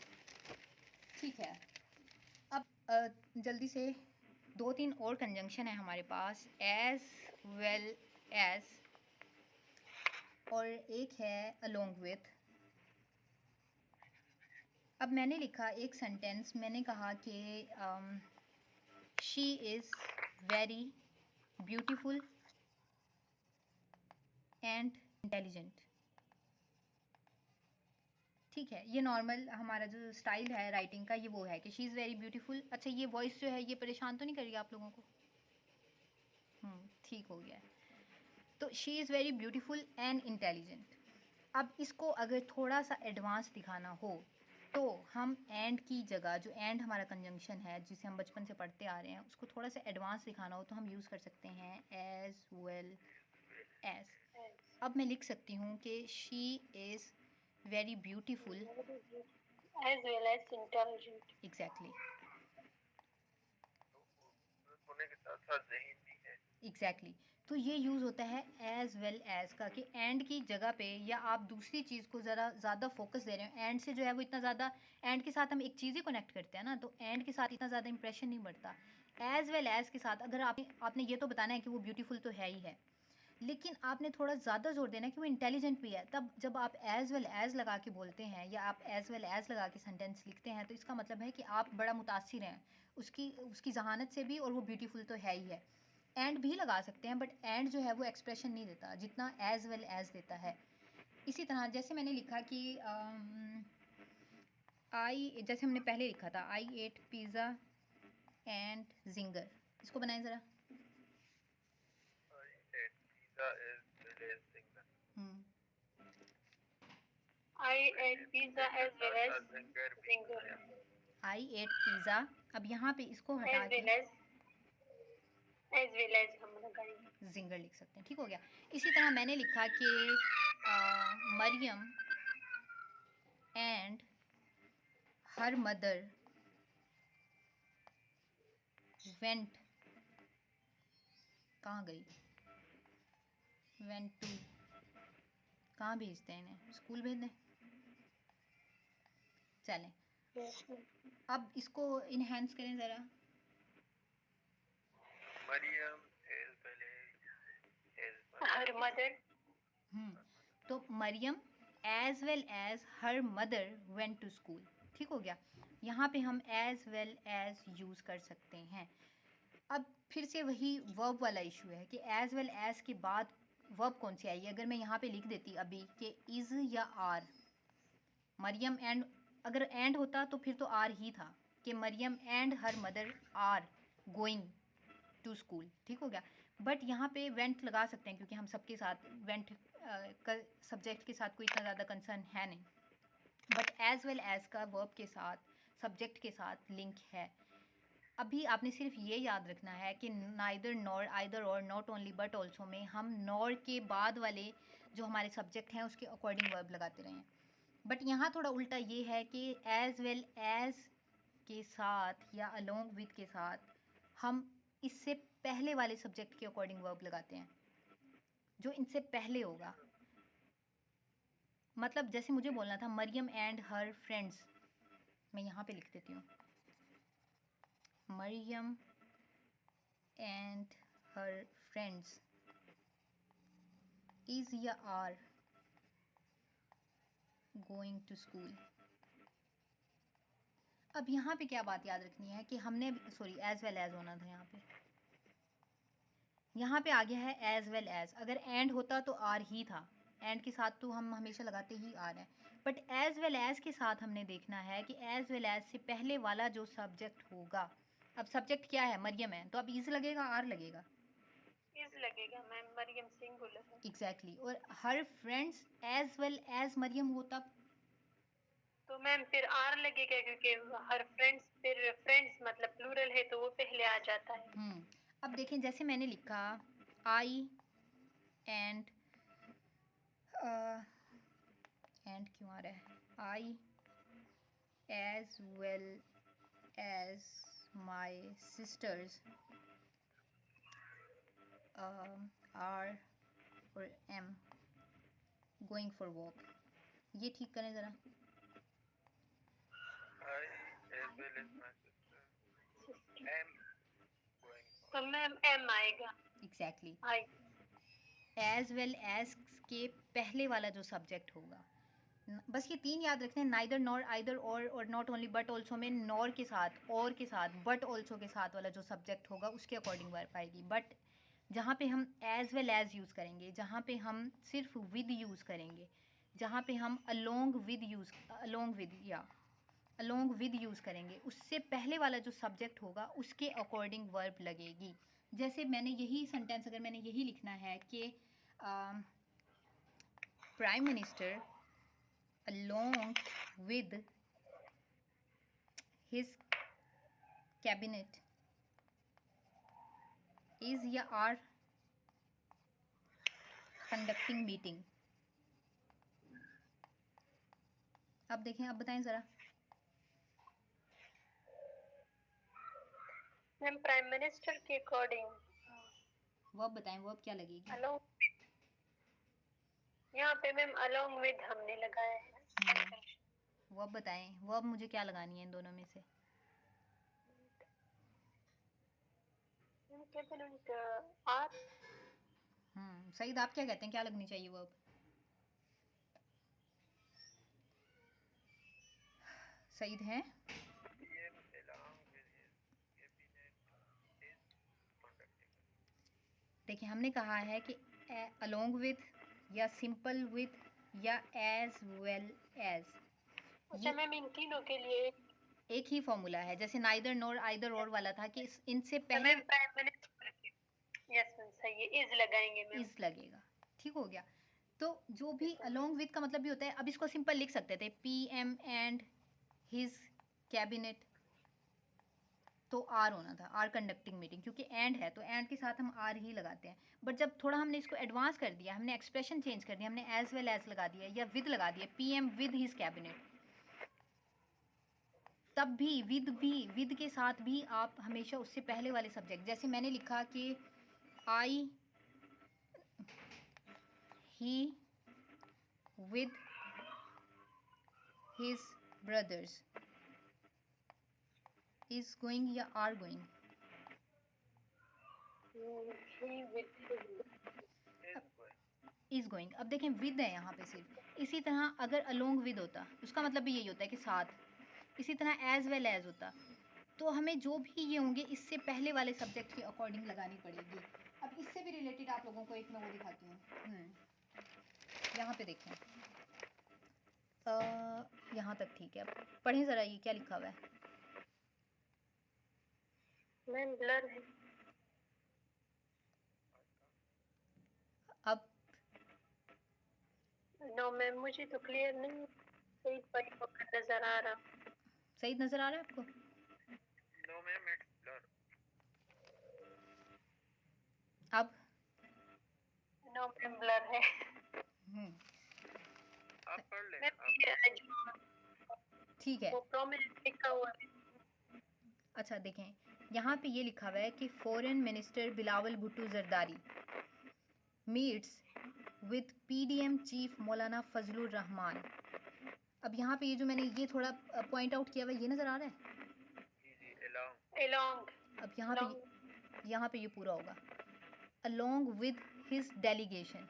ठीक है, अब जल्दी से 2-3 और कंजंक्शन है हमारे पास, एज वेल एज, और एक है अलोंग विथ, अब मैंने लिखा एक सेंटेंस, मैंने कहा कि she is very beautiful and intelligent. ठीक है, ये नॉर्मल हमारा जो स्टाइल है राइटिंग का ये वो है कि शी इज़ वेरी ब्यूटीफुल। अच्छा, ये वॉइस जो है ये परेशान तो नहीं करेगी आप लोगों को? ठीक हो गया है। तो she is very beautiful and intelligent. अब इसको अगर थोड़ा सा एडवांस दिखाना हो तो हम एंड की जगह, जो एंड हमारा कंजंक्शन है जिसे हम बचपन से पढ़ते आ रहे हैं, उसको थोड़ा सा एडवांस दिखाना हो तो हम यूज़ कर सकते हैं एज वेल एज। अब मैं लिख सकती हूँ कि she is very beautiful as well as intelligent। Exactly होने के साथ साथ ज़हीन भी है। एग्जैक्टली तो ये यूज़ होता है एज वेल एज का, कि एंड की जगह पे या आप दूसरी चीज़ को ज़रा ज़्यादा फोकस दे रहे हो। एंड से जो है वो इतना ज़्यादा, एंड के साथ हम एक चीज़ ही कनेक्ट करते हैं ना, तो एंड के साथ इतना ज़्यादा इंप्रेशन नहीं बढ़ता। एज वेल एज के साथ अगर आपने ये तो बताना है कि वो ब्यूटीफुल तो है ही है, लेकिन आपने थोड़ा ज़्यादा जोर देना है कि वो इंटेलिजेंट भी है। तब जब आप एज वेल एज लगा के बोलते हैं या आप एज वेल एज लगा के सेंटेंस लिखते हैं तो इसका मतलब है कि आप बड़ा मुतासिर हैं उसकी उसकी जहानत से भी, और वो ब्यूटीफुल तो है ही है। एंड भी लगा सकते हैं, बट एंड जो है वो एक्सप्रेशन नहीं देता जितना एज वेल एज देता है। इसी तरह जैसे मैंने लिखा कि आई, जैसे हमने पहले लिखा था आई एट पिज़्ज़ा एंड जिंगर, इसको बनाएं ज़रा। I ate pizza as well as zinger। I ate pizza, अब यहाँ पे इसको हटा as के well as हम लगाएंगे, जिंगर लिख सकते हैं। ठीक हो गया। इसी तरह मैंने लिखा कि Mariam and her mother went, कहाँ गई, वेंट टू, कहाँ भेजते हैं इन्हें, स्कूल भेज दें। चलें, अब इसको इनहेंस करें ज़रा। मरियम हर मदर, तो Mariam as well as her mother went to school. ठीक हो गया। यहाँ पे हम एज वेल एज यूज़ कर सकते हैं। अब फिर से वही वर्ब वाला इशू है कि एज वेल एज के बाद वर्ब कौन सी आएगी। अगर मैं यहाँ पे लिख देती अभी कि इज़ या आर, मरियम एंड, अगर एंड होता तो फिर तो आर ही था कि Mariam and her mother are going to school. ठीक हो गया। बट यहाँ पे वेंट लगा सकते हैं क्योंकि हम सबके साथ वेंट का सब्जेक्ट के साथ कोई इतना ज़्यादा कंसर्न है नहीं, बट एज वेल एज का वर्ब के साथ सब्जेक्ट के साथ लिंक है। अभी आपने सिर्फ ये याद रखना है कि नाइदर नॉर, आइदर और, नॉट ओनली बट ऑल्सो में हम नॉर के बाद वाले जो हमारे सब्जेक्ट हैं उसके अकॉर्डिंग वर्ब लगाते रहें। बट यहाँ थोड़ा उल्टा ये है कि एज वेल एज के साथ या अलोंग विद के साथ हम इससे पहले वाले सब्जेक्ट के अकॉर्डिंग वर्ब लगाते हैं जो इनसे पहले होगा। मतलब जैसे मुझे बोलना था मरियम एंड हर फ्रेंड्स, मैं यहाँ पे लिख देती हूँ Mariam and her friends is या आर गोइंग टू स्कूल। अब यहाँ पे क्या बात याद रखनी है कि हमने, सॉरी एज वेल एज होना था यहाँ पे आ गया है एज वेल एज। अगर एंड होता तो आर ही था, एंड के साथ तो हम हमेशा लगाते ही आ रहे हैं, बट एज वेल एज के साथ हमने देखना है कि एज वेल एज से पहले वाला जो सब्जेक्ट होगा, अब सब्जेक्ट क्या है, मरियम है, तो अब इज लगेगा आर लगेगा, इज लगेगा मैम, मरियम सिंगुलर है। एग्जैक्टली और her friends as well as Mariam हो तब तो मैम फिर आर लगेगा क्योंकि हर फ्रेंड्स, फिर फ्रेंड्स मतलब प्लूरल है तो वो पहले आ जाता है। अब देखें जैसे मैंने लिखा आई एंड एंड क्यों आ रहा है, I as well as my sisters are और एम गोइंग फॉर वॉक, ये ठीक करें ज़रा। तो मैम एम आएगा एग्जैक्टली एज वेल एज के पहले वाला जो सब्जेक्ट होगा, बस ये 3 याद रखने हैं, नाइदर नॉर आइदर और नॉट ओनली बट ऑल्सो में नॉर के साथ और के साथ बट ऑल्सो के साथ वाला जो सब्जेक्ट होगा उसके अकॉर्डिंग वर्ब आएगी। बट जहाँ पे हम एज वेल एज यूज़ करेंगे, जहाँ पे हम सिर्फ विद यूज़ करेंगे, जहाँ पे हम अलोंग विद यूज़ करेंगे, उससे पहले वाला जो सब्जेक्ट होगा उसके अकॉर्डिंग वर्ब लगेगी। जैसे मैंने यही सेंटेंस अगर मैंने यही लिखना है कि prime minister along with his cabinet is या are conducting meeting। अब देखें, अब बताएं ज़रा। मैम प्राइम मिनिस्टर के अकॉर्डिंग वर्ब बताएं, वर्ब क्या लगेगी? अलोंग, यहाँ पे मैम अलोंग विद हमने लगाया है। वर्ब बताएं, वर्ब मुझे क्या लगानी है इन दोनों में से? आर। सईद आप क्या कहते हैं, क्या लगनी चाहिए वर्ब? सईद हैं? देखिए हमने कहा है कि अलोंग विद या सिंपल विद या एज वेल एज, अच्छा मैम इन तीनों के लिए एक ही फॉर्मूला है। जैसे नाइदर नॉर आइदर और वाला था कि इनसे तो पहले ma'am prime minister yes ma'am सही है, इज लगाएंगे मैम। इज लगेगा, ठीक हो गया। तो जो भी अलोंग विद का मतलब भी होता है, अब इसको सिंपल लिख सकते थे पीएम एंड हिज कैबिनेट, तो आर होना था, आर कंडक्टिंग मीटिंग, क्योंकि एंड है तो एंड के साथ हम आर ही लगाते हैं। बट जब थोड़ा हमने इसको एडवांस कर दिया, हमने एक्सप्रेशन चेंज कर दिया, हमने एज वेल एज लगा दिया या विद लगा दिया, पीएम विद हिज कैबिनेट, तब भी विद के साथ भी आप हमेशा उससे पहले वाले सब्जेक्ट, जैसे मैंने लिखा कि I he with his brothers is going या आर गोइंग? Is going. अब देखें विद है यहाँ पे सिर्फ। इसी तरह अगर अलोंग विद होता, उसका मतलब भी यही होता है कि साथ। इसी तरह एज वेल एज होता, तो हमें जो भी ये होंगे इससे पहले वाले सब्जेक्ट के अकॉर्डिंग लगानी पड़ेगी। अब इससे भी रिलेटेड आप लोगों को एक मैं वो दिखाती हूँ। यहाँ पे देखें, यहाँ तक ठीक है। अब पढ़ें ज़रा ये क्या लिखा हुआ है। मैम ब्लर है। अब नो मैम मुझे तो क्लियर नहीं सही नजर आ रहा। सही नज़र आ रहा है आपको? No ma'am it's blur. अब नो मैम ब्लर है। आप पढ़ लें। ठीक है, वो प्रोमिनेंट लिखा हुआ है। अच्छा देखें यहाँ पे ये लिखा हुआ है कि foreign minister Bilawal Bhutto Zardari meets with PDM chief मौलाना फजलुर रहमान। अब यहाँ पे ये जो मैंने ये थोड़ा पॉइंट आउट किया हुआ है, ये नज़र आ रहा है? Along। अब यहाँ पे ये पूरा होगा along with his delegation।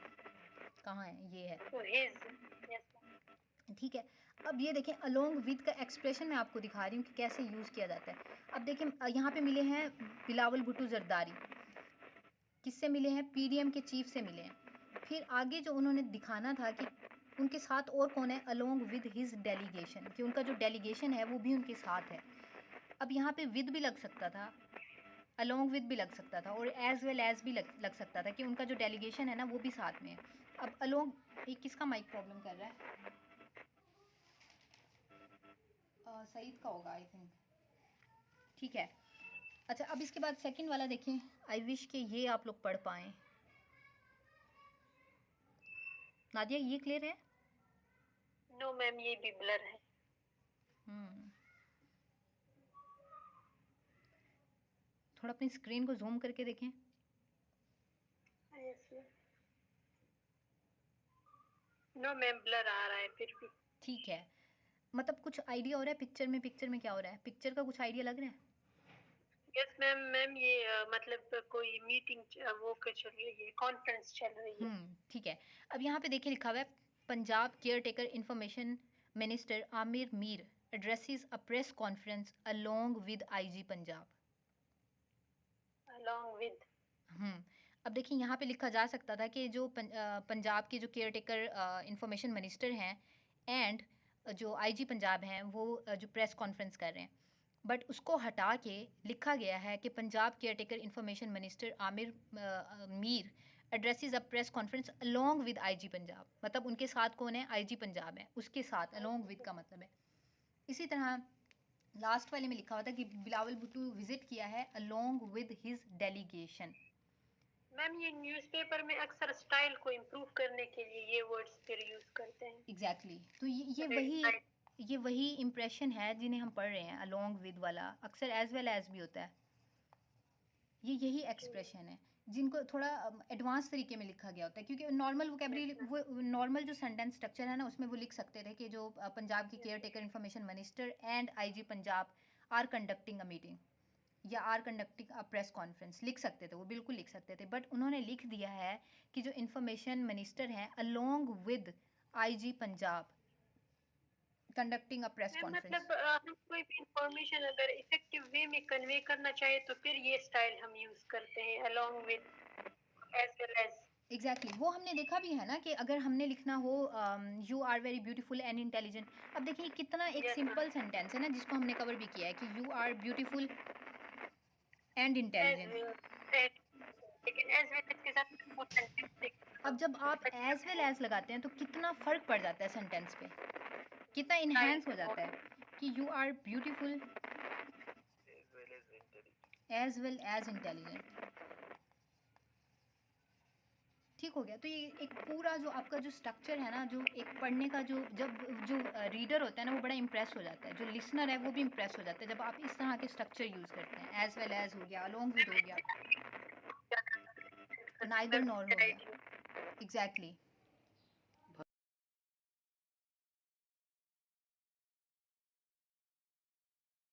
कहाँ है? ये है, तो his ठीक है। अब ये देखें along with का एक्सप्रेशन मैं आपको दिखा रही हूँ कि कैसे यूज़ किया जाता है। अब देखें यहाँ पे मिले हैं बिलावल भुट्टो जरदारी, किससे मिले हैं? पीडीएम के चीफ से मिले हैं। फिर आगे जो उन्होंने दिखाना था कि उनके साथ और कौन है, अलोंग विद हिज डेलीगेशन, कि उनका जो डेलीगेशन है वो भी उनके साथ है। अब यहाँ पे विद भी लग सकता था, अलोंग विद भी लग सकता था, और एज वेल एज भी लग सकता था कि उनका जो डेलीगेशन है ना वो भी साथ में है। अब अलोंग, एक किसका माइक प्रॉब्लम कर रहा है? सईद का होगा आई थिंक, ठीक है। अच्छा अब इसके बाद सेकंड वाला देखें। आई विश के ये आप लोग पढ़ पाएँ। नादिया ये क्लियर है? नो मैम ये भी ब्लर है। थोड़ा अपनी स्क्रीन को जूम करके देखें। नो मैम ब्लर आ रहा है फिर भी। ठीक है, मतलब कुछ आइडिया हो रहा है पिक्चर में? पिक्चर में क्या हो रहा है? पिक्चर का कुछ आइडिया लग रहा है? Yes ma'am. मैम ये मतलब कोई मीटिंग वो चल रही है, कॉन्फ्रेंस चल रही है। ठीक है। अब यहाँ पे देखिए लिखा हुआ है Punjab caretaker information minister Aamir Mir addresses a press conference along with IG Punjab. along with. अब देखिए यहाँ पे लिखा जा सकता था कि जो पंजाब के जो केयरटेकर इंफॉर्मेशन मिनिस्टर हैं एंड जो आईजी पंजाब हैं वो जो प्रेस कॉन्फ्रेंस कर रहे हैं, बट उसको हटा के लिखा गया है कि Punjab caretaker information minister Aamir Mir addresses a press conference along with IG Punjab. मतलब उनके साथ कौन है? आईजी पंजाब है, उसके साथ अलोंग विद का मतलब है. इसी तरह लास्ट वाले में लिखा हुआ था कि बिलावल भुट्टो विजिट किया है along with his delegation. Ma'am ये न्यूज़पेपर में अक्सर स्टाइल को इम्प्रूव करने के लिए ये वर्ड्स फिर यूज करते हैं. एग्जैक्टली तो ये वही इम्प्रेशन है जिन्हें हम पढ़ रहे हैं. अलोंग विद वाला अक्सर एज वेल एज भी होता है. ये यही एक्सप्रेशन है जिनको थोड़ा एडवांस तरीके में लिखा गया होता है, क्योंकि नॉर्मल वोकेबरी वो नॉर्मल जो सेंटेंस स्ट्रक्चर है ना उसमें वो लिख सकते थे कि जो पंजाब की care taker information minister and IG Punjab are conducting a meeting या are conducting a press conference लिख सकते थे, वो बिल्कुल लिख सकते थे. बट उन्होंने लिख दिया है कि जो इंफॉर्मेशन मिनिस्टर हैं along with IG Punjab conducting a press conference. मतलब हम कोई भी इंफॉर्मेशन अगर इफेक्टिव वे में कन्वे करना चाहे तो फिर ये स्टाइल हम यूज करते हैं along with as well as. Exactly वो हमने देखा भी है ना कि अगर हमने लिखना हो you are very beautiful and intelligent. अब देखिए कितना एक सिंपल सेंटेंस है ना जिसको हमने कवर भी किया है कि you are beautiful and intelligent. लेकिन एज वेल एज के साथ वो सेंटेंस. अब जब आप एज वेल एज लगाते हैं तो कितना फर्क पड़ जाता है सेंटेंस पे, कितना इनहेंस हो जाता है कि you are beautiful as well as intelligent. ठीक हो गया. तो ये एक पूरा जो आपका जो स्ट्रक्चर है ना, जो एक पढ़ने का जो जब जो रीडर होता है ना वो बड़ा इंप्रेस हो जाता है, जो लिसनर है वो भी इंप्रेस हो जाता है जब आप इस तरह के स्ट्रक्चर यूज़ करते हैं. एज वेल एज हो गया, अलोंग विद हो गया, नाइदर नॉर हो गया. एग्जैक्टली